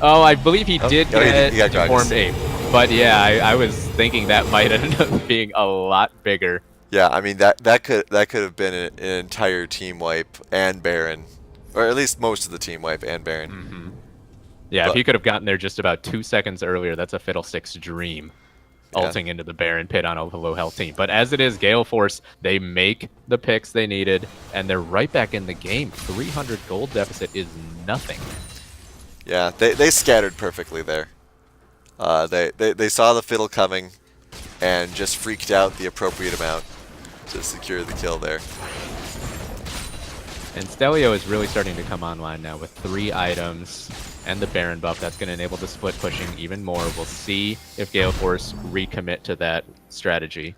I believe he did get he got Deformed Ape. But yeah, I was thinking that might end up being a lot bigger. Yeah, I mean that could have been an entire team wipe and Baron, or at least most of the team wipe and Baron. Yeah, if he could have gotten there just about 2 seconds earlier, that's a Fiddlestick's dream. Ulting into the Baron pit on a low health team. But as it is, Gale Force, they make the picks they needed, and they're right back in the game. 300 gold deficit is nothing. Yeah, they scattered perfectly there. They saw the fiddle coming and just freaked out the appropriate amount to secure the kill there. And Stelio is really starting to come online now with 3 items and the Baron buff. That's going to enable the split pushing even more. We'll see if Gale Force recommit to that strategy.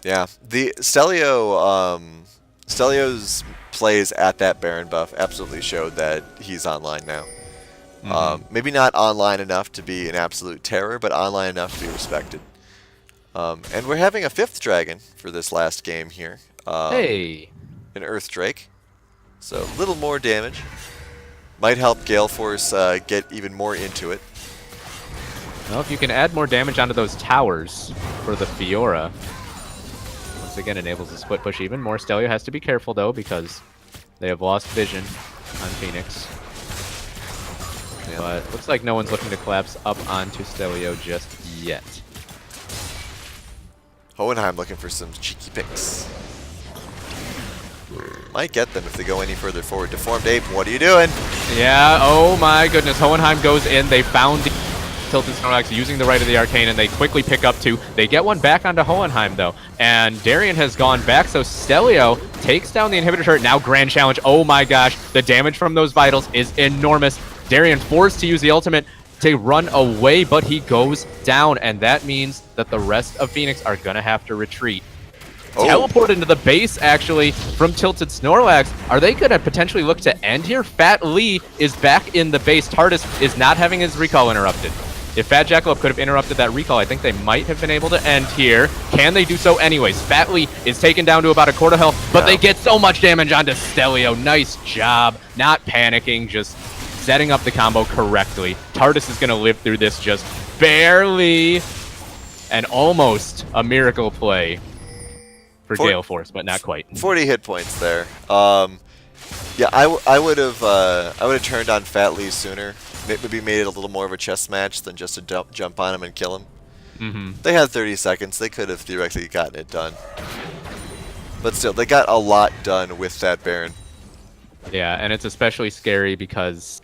Yeah, the Stelio's plays at that Baron buff absolutely showed that he's online now. Maybe not online enough to be an absolute terror, but online enough to be respected. And we're having a 5th dragon for this last game here. Hey! An Earth Drake. So a little more damage. Might help Gale Force get even more into it. Well, if you can add more damage onto those towers for the Fiora, once again enables the split push even more. Stelio has to be careful though, because they have lost vision on Phoenix. Yeah. But looks like no one's looking to collapse up onto Stelio just yet. Hohenheim looking for some cheeky picks. Might get them if they go any further forward. Deformed Ape, what are you doing? Yeah, oh my goodness. Hohenheim goes in. They found the Tilted Snorlax using the right of the Arcane, and they quickly pick up 2. They get one back onto Hohenheim, though. And Darien has gone back, so Stelio takes down the inhibitor turret. Now Grand Challenge. Oh my gosh. The damage from those vitals is enormous. Darien forced to use the ultimate to run away, but he goes down, and that means that the rest of Phoenix are going to have to retreat. Teleport into the base, actually, from Tilted Snorlax. Are they going to potentially look to end here? Fat Lee is back in the base. Tardis is not having his recall interrupted. If Fat Jackalope could have interrupted that recall, I think they might have been able to end here. Can they do so anyways? Fatley is taken down to about a quarter health, but they get so much damage onto Stelio. Nice job. Not panicking, just setting up the combo correctly. TARDIS is going to live through this just barely. And almost a miracle play for Gale Force, but not quite. 40 hit points there. Yeah, I would have turned on Fatley sooner. Maybe made it a little more of a chess match than just to jump on him and kill him. They had 30 seconds. They could have theoretically gotten it done. But still, they got a lot done with that Baron. Yeah, and it's especially scary because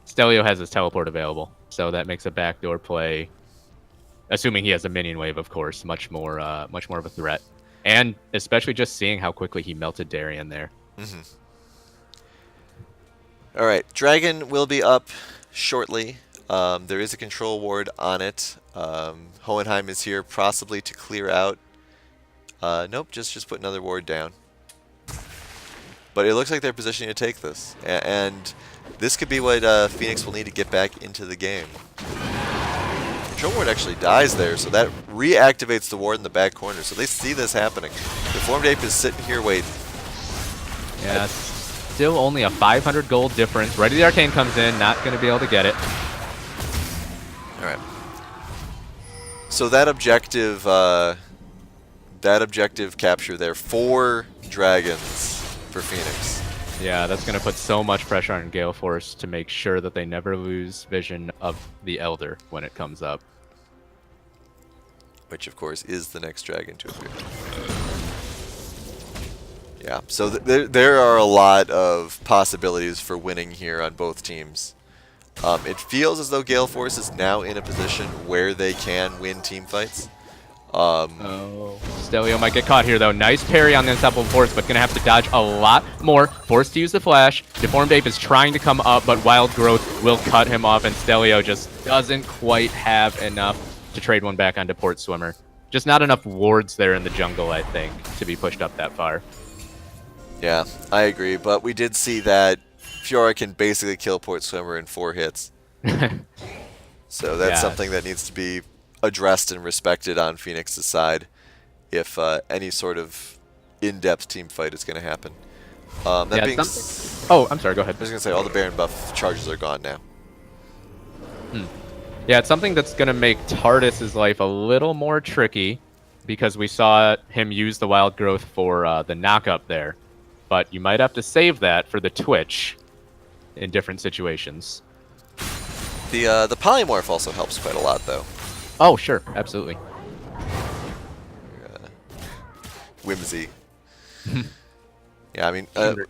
Stelio has his teleport available, so that makes a backdoor play, assuming he has a minion wave, of course, much more of a threat. And especially just seeing how quickly he melted Darien there. All right, Dragon will be up shortly. There is a control ward on it. Hohenheim is here possibly to clear out. Nope, just put another ward down. But it looks like they're positioning to take this. And this could be what Phoenix will need to get back into the game. Control ward actually dies there, so that reactivates the ward in the back corner. So they see this happening. The Formed Ape is sitting here waiting. Yeah, still only a 500 gold difference. Ready the Arcane comes in, not going to be able to get it. All right. So that objective capture there, 4 dragons for Phoenix. Yeah, that's going to put so much pressure on Gale Force to make sure that they never lose vision of the Elder when it comes up. Which, of course, is the next dragon to appear. Yeah, so there are a lot of possibilities for winning here on both teams. It feels as though Gale Force is now in a position where they can win team fights. Stelio might get caught here, though. Nice parry on the Unstoppable Force, but going to have to dodge a lot more. Forced to use the flash. Deformed Ape is trying to come up, but Wild Growth will cut him off, and Stelio just doesn't quite have enough to trade one back onto Port Swimmer. Just not enough wards there in the jungle, I think, to be pushed up that far. Yeah, I agree, but we did see that Fiora can basically kill Port Swimmer in 4 hits. So that's something that needs to be addressed and respected on Phoenix's side if any sort of in-depth team fight is going to happen. Oh, I'm sorry, go ahead. I was going to say, all the Baron buff charges are gone now. Yeah, it's something that's going to make TARDIS's life a little more tricky because we saw him use the Wild Growth for the knock-up there. But you might have to save that for the Twitch in different situations. The Polymorph also helps quite a lot, though. Oh, sure. Absolutely. Whimsy. Yeah, I mean, I mean,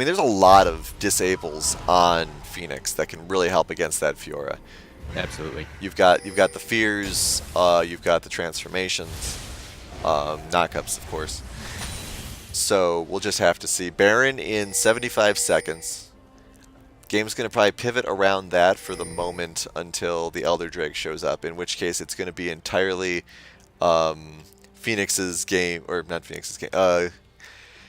there's a lot of disables on Phoenix that can really help against that Fiora. Absolutely. You've got the fears, you've got the transformations, knockups, of course. So we'll just have to see. Baron in 75 seconds. Game's going to probably pivot around that for the moment until the Elder Drake shows up, in which case it's going to be entirely Phoenix's game, or not Phoenix's game,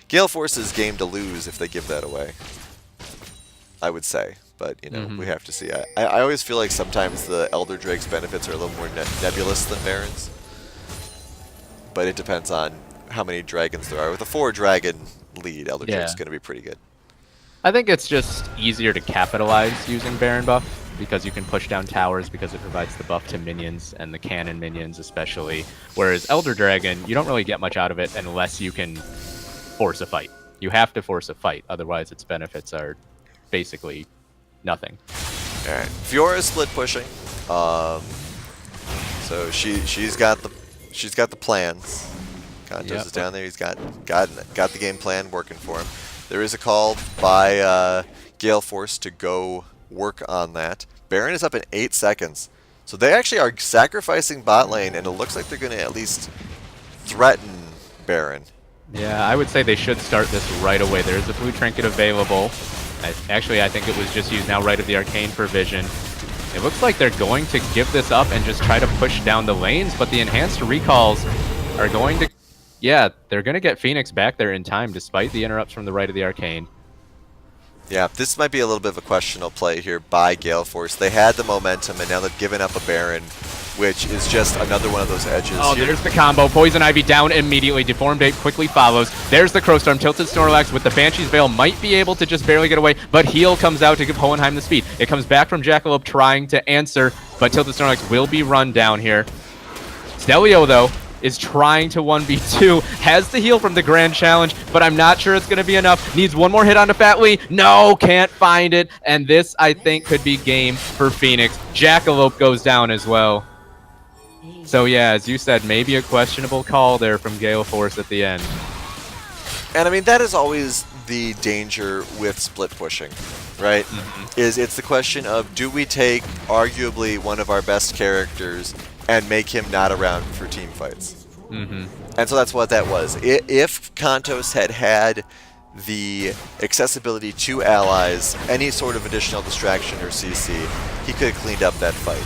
Gale Force's game to lose if they give that away, I would say. But, you know, we have to see. I always feel like sometimes the Elder Drake's benefits are a little more nebulous than Baron's. But it depends on how many dragons there are. With a 4-dragon lead, Elder Drake's going to be pretty good. I think it's just easier to capitalize using Baron buff because you can push down towers because it provides the buff to minions and the cannon minions especially. Whereas Elder Dragon, you don't really get much out of it unless you can force a fight. You have to force a fight, otherwise its benefits are basically nothing. Alright, Fiora is split pushing. So she's got the plans. Contos is down there. He's got the game plan working for him. There is a call by Gale Force to go work on that. Baron is up in 8 seconds. So they actually are sacrificing bot lane, and it looks like they're going to at least threaten Baron. Yeah, I would say they should start this right away. There is a blue trinket available. Actually, I think it was just used now right of the Arcane for Vision. It looks like they're going to give this up and just try to push down the lanes, but the enhanced recalls are going to... Yeah, they're going to get Phoenix back there in time despite the interrupts from the right of the Arcane. Yeah, this might be a little bit of a questionable play here by Gale Force. They had the momentum, and now they've given up a Baron, which is just another one of those edges Oh, here. there's the combo. Poison Ivy down immediately. Deformed Ape quickly follows. There's the Crowstorm. Tilted Snorlax with the Banshee's Veil might be able to just barely get away, but Heal comes out to give Hohenheim the speed. It comes back from Jackalope trying to answer, but Tilted Snorlax will be run down here. Stelio, though, is trying to 1v2, has the heal from the Grand Challenge, but I'm not sure it's going to be enough. Needs one more hit onto Fat Lee. No, can't find it. And this, I think, could be game for Phoenix. Jackalope goes down as well. So yeah, as you said, maybe a questionable call there from Gale Force at the end. And I mean, that is always the danger with split pushing, right? Is it's the question of, do we take arguably one of our best characters and make him not around for team fights? And so that's what that was. If Kantos had had the accessibility to allies, any sort of additional distraction or CC, he could have cleaned up that fight.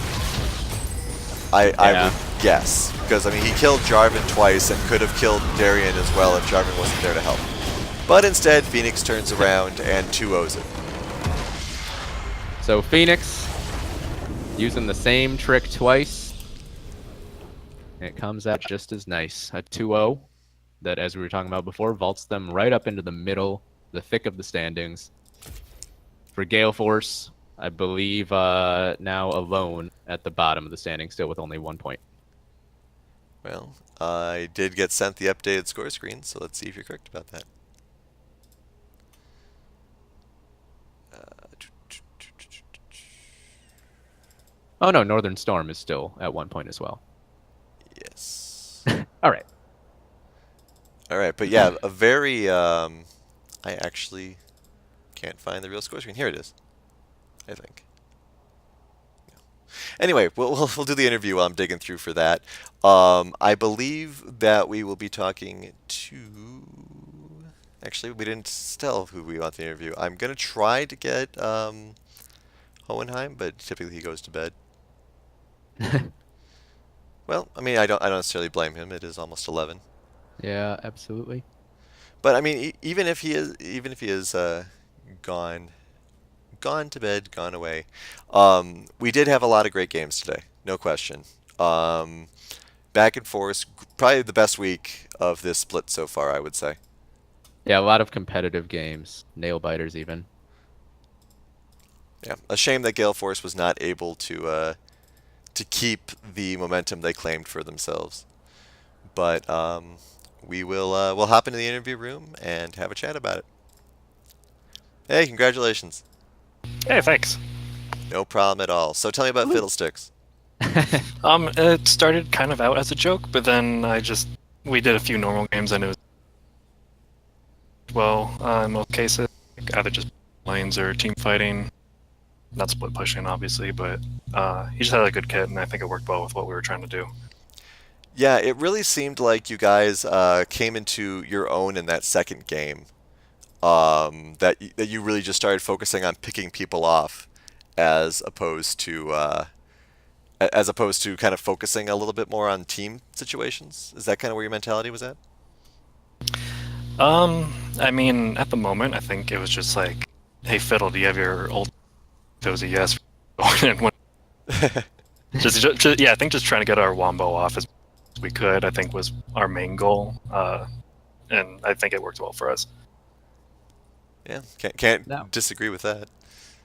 I would guess. Because, I mean, he killed Jarvan twice and could have killed Darien as well if Jarvan wasn't there to help. But instead, Phoenix turns around and 2-0s it. So Phoenix using the same trick twice. It comes out just as nice. A 2-0 that, as we were talking about before, vaults them right up into the middle, the thick of the standings. For Gale Force, I believe now alone at the bottom of the standing, still with only 1 point. Well, I did get sent the updated score screen, so let's see if you're correct about that. Oh no, Northern Storm is still at 1 point as well. Yes. All right. All right, but yeah, a very, I actually can't find the real score screen. Here it is, I think. Anyway, we'll do the interview while I'm digging through for that. I believe that we will be talking to... Actually, we didn't tell who we want the interview. I'm going to try to get Hohenheim, but typically he goes to bed. Well, I mean, I don't necessarily blame him. It is almost 11. Yeah, absolutely. But I mean, even if he is gone to bed, gone away. We did have a lot of great games today, no question. Back and forth, probably the best week of this split so far, I would say. Yeah, a lot of competitive games, nail biters even. Yeah, a shame that Gale Force was not able to keep the momentum they claimed for themselves. But we'll hop into the interview room and have a chat about it. Hey, congratulations. Hey, thanks. No problem at all. So tell me about Fiddlesticks. It started kind of out as a joke, but then we did a few normal games and it was in most cases, either just lanes or team fighting, not split pushing obviously, but he just had a good kit and I think it worked well with what we were trying to do. Yeah, it really seemed like you guys came into your own in that second game. That you really just started focusing on picking people off, as opposed to kind of focusing a little bit more on team situations. Is that kind of where your mentality was at? I mean, at the moment, I think it was just like, hey, Fiddle, do you have your ult? If it was a yes, and yeah, I think just trying to get our wombo off as we could, I think was our main goal, and I think it worked well for us. Yeah, can't No. disagree with that.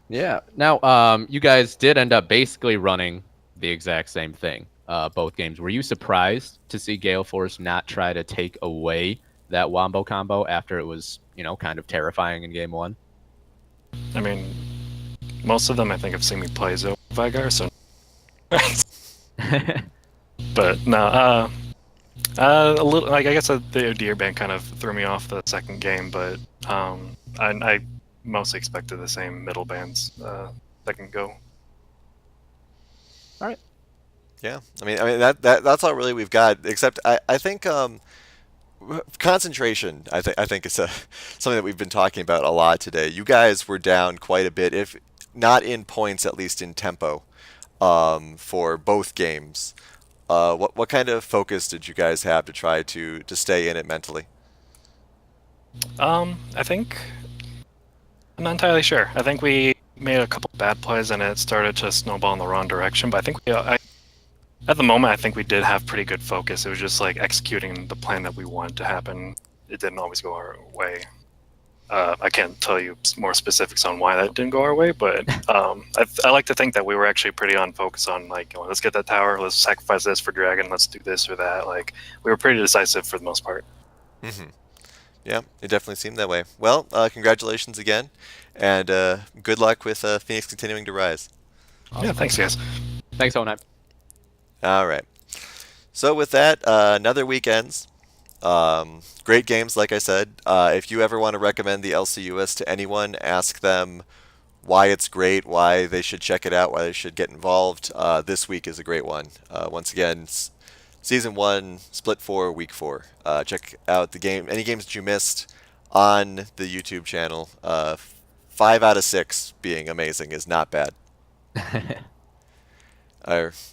Yeah. Now, you guys did end up basically running the exact same thing, both games. Were you surprised to see Gale Force not try to take away that wombo combo after it was, kind of terrifying in game one? I mean, most of them I think have seen me play Zo Vigar, so. But no, a little. Like I guess the Deer Band kind of threw me off the second game, but I mostly expected the same middle bands second go. All right. Yeah, I mean that's all really we've got. Except I think concentration. I think is something that we've been talking about a lot today. You guys were down quite a bit, if not in points, at least in tempo, for both games. What kind of focus did you guys have to try to stay in it mentally? I think I'm not entirely sure. I think we made a couple bad plays and it started to snowball in the wrong direction. But I think at the moment, I think we did have pretty good focus. It was just like executing the plan that we wanted to happen. It didn't always go our way. I can't tell you more specifics on why that didn't go our way, but I like to think that we were actually pretty on focus on like, let's get that tower, let's sacrifice this for Dragon, let's do this or that. Like we were pretty decisive for the most part. Hmm. Yeah, it definitely seemed that way. Well, congratulations again, and good luck with Phoenix continuing to rise. Yeah, thanks guys. Thanks, Onai. All right. So with that, another week ends. Great games, like I said. If you ever want to recommend the LCUS to anyone, ask them why it's great, why they should check it out, why they should get involved. This week is a great one. Once again, Season 1, Split 4, Week 4. Check out the game, any games that you missed on the YouTube channel. 5 out of 6 being amazing is not bad.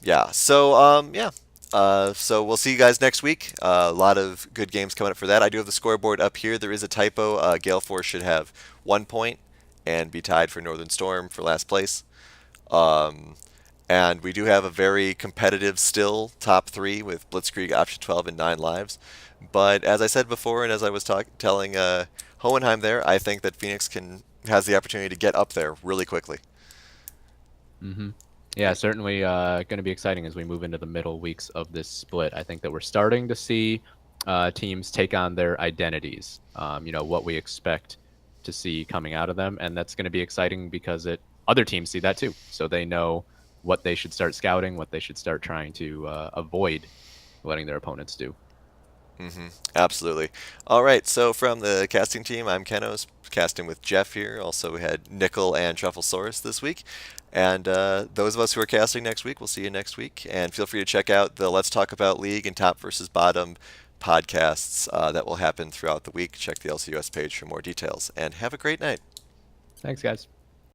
Yeah. So we'll see you guys next week. A lot of good games coming up for that. I do have the scoreboard up here. There is a typo. Gale Force should have 1 point and be tied for Northern Storm for last place. Um, and we do have a very competitive still top 3 with Blitzkrieg, Option 12, and 9 lives. But as I said before, and as I was telling Hohenheim there, I think that Phoenix has the opportunity to get up there really quickly. Mm-hmm. Yeah, certainly going to be exciting as we move into the middle weeks of this split. I think that we're starting to see teams take on their identities, what we expect to see coming out of them. And that's going to be exciting because other teams see that too. So they know what they should start scouting, what they should start trying to avoid letting their opponents do. Mm-hmm. Absolutely. All right, so from the casting team, I'm Kenos, casting with Jeff here. Also, we had Nickel and Trufflesaurus this week. And those of us who are casting next week, we'll see you next week. And feel free to check out the Let's Talk About League and Top versus Bottom podcasts that will happen throughout the week. Check the LCUS page for more details. And have a great night. Thanks, guys.